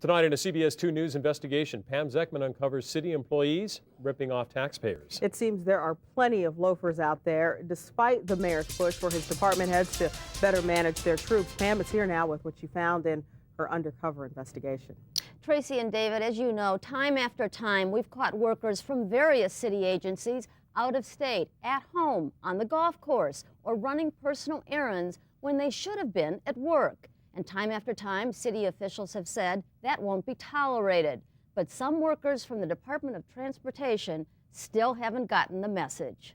Tonight in a CBS 2 News investigation, Pam Zeckman uncovers city employees ripping off taxpayers. It seems there are plenty of loafers out there, despite the mayor's push for his department heads to better manage their troops. Pam is here now with what she found in her undercover investigation. Tracy and David, as you know, time after time, we've caught workers from various city agencies out of state, at home, on the golf course, or running personal errands when they should have been at work. And time after time, city officials have said that won't be tolerated. But some workers from the Department of Transportation still haven't gotten the message.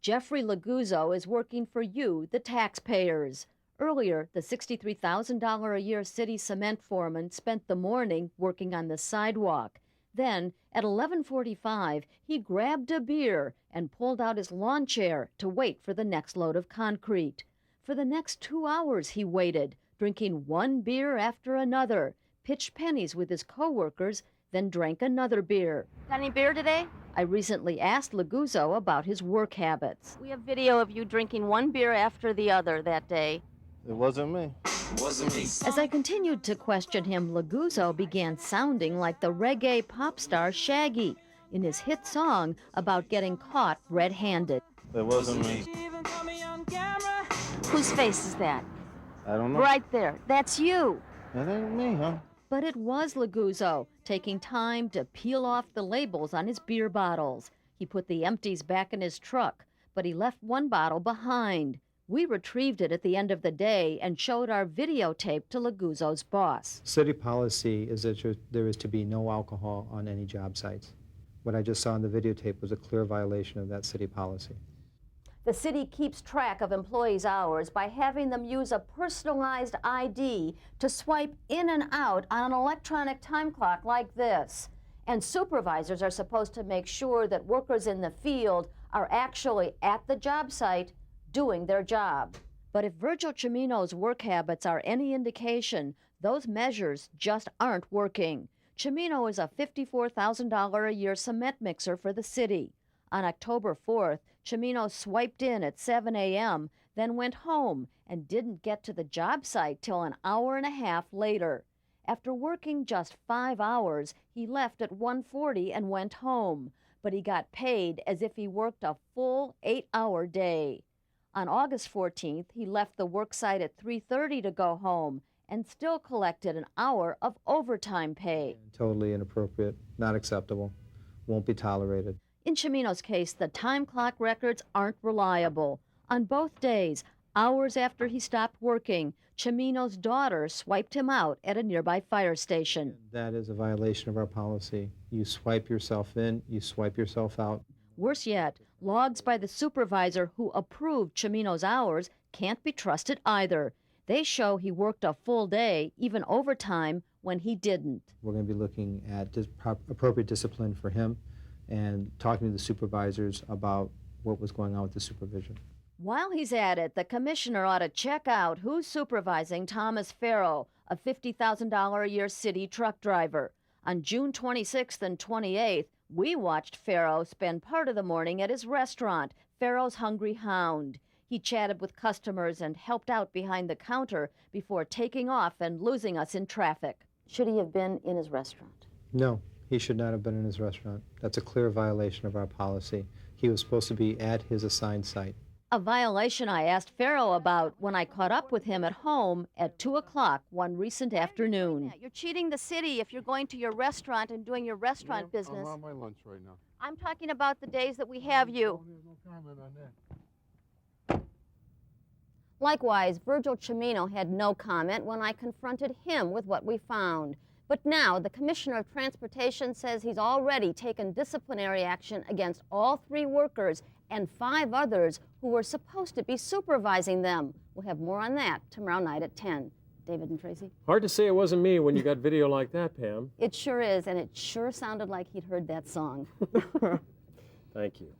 Jeffrey Laguzzo is working for you, the taxpayers. Earlier, the $63,000 a year city cement foreman spent the morning working on the sidewalk. Then, at 11:45, he grabbed a beer and pulled out his lawn chair to wait for the next load of concrete. For the next 2 hours he waited, drinking one beer after another, pitched pennies with his co-workers, then drank another beer. Got any beer today? I recently asked Laguzzo about his work habits. We have video of you drinking one beer after the other that day. It wasn't me. Wasn't me. As I continued to question him, Laguzzo began sounding like the reggae pop star Shaggy in his hit song about getting caught red-handed. It wasn't me. Whose face is that? I don't know. Right there. That's you. That ain't me, huh? But it was Laguzzo, taking time to peel off the labels on his beer bottles. He put the empties back in his truck, but he left one bottle behind. We retrieved it at the end of the day and showed our videotape to Laguzzo's boss. City policy is that there is to be no alcohol on any job sites. What I just saw in the videotape was a clear violation of that city policy. The city keeps track of employees' hours by having them use a personalized ID to swipe in and out on an electronic time clock like this. And supervisors are supposed to make sure that workers in the field are actually at the job site doing their job. But if Virgil Cimino's work habits are any indication, those measures just aren't working. Cimino is a $54,000 a year cement mixer for the city. On October 4th, Cimino swiped in at 7 a.m., then went home and didn't get to the job site till an hour and a half later. After working just 5 hours, he left at 1:40 and went home, but he got paid as if he worked a full 8-hour day. On August 14th, he left the work site at 3:30 to go home and still collected an hour of overtime pay. Totally inappropriate, not acceptable, won't be tolerated. In Cimino's case, the time clock records aren't reliable. On both days, hours after he stopped working, Cimino's daughter swiped him out at a nearby fire station. That is a violation of our policy. You swipe yourself in, you swipe yourself out. Worse yet, logs by the supervisor who approved Cimino's hours can't be trusted either. They show he worked a full day, even overtime, when he didn't. We're going to be looking at appropriate discipline for him and talking to the supervisors about what was going on with the supervision. While he's at it, the commissioner ought to check out who's supervising Thomas Farrow, a $50,000 a year city truck driver. On June 26th and 28th, we watched Farrow spend part of the morning at his restaurant, Farrow's Hungry Hound. He chatted with customers and helped out behind the counter before taking off and losing us in traffic. Should he have been in his restaurant? No, he should not have been in his restaurant. That's a clear violation of our policy. He was supposed to be at his assigned site. A violation I asked Farrow about when I caught up with him at home at 2 o'clock one recent afternoon. You're cheating the city if you're going to your restaurant and doing your restaurant business. I'm on my lunch right now. I'm talking about the days that we have you. There's no comment on that. Likewise, Virgil Cimino had no comment when I confronted him with what we found. But now the Commissioner of Transportation says he's already taken disciplinary action against all 3 workers and 5 others who were supposed to be supervising them. We'll have more on that tomorrow night at 10. David and Tracy? Hard to say it wasn't me when you got video like that, Pam. It sure is, and it sure sounded like he'd heard that song. Thank you.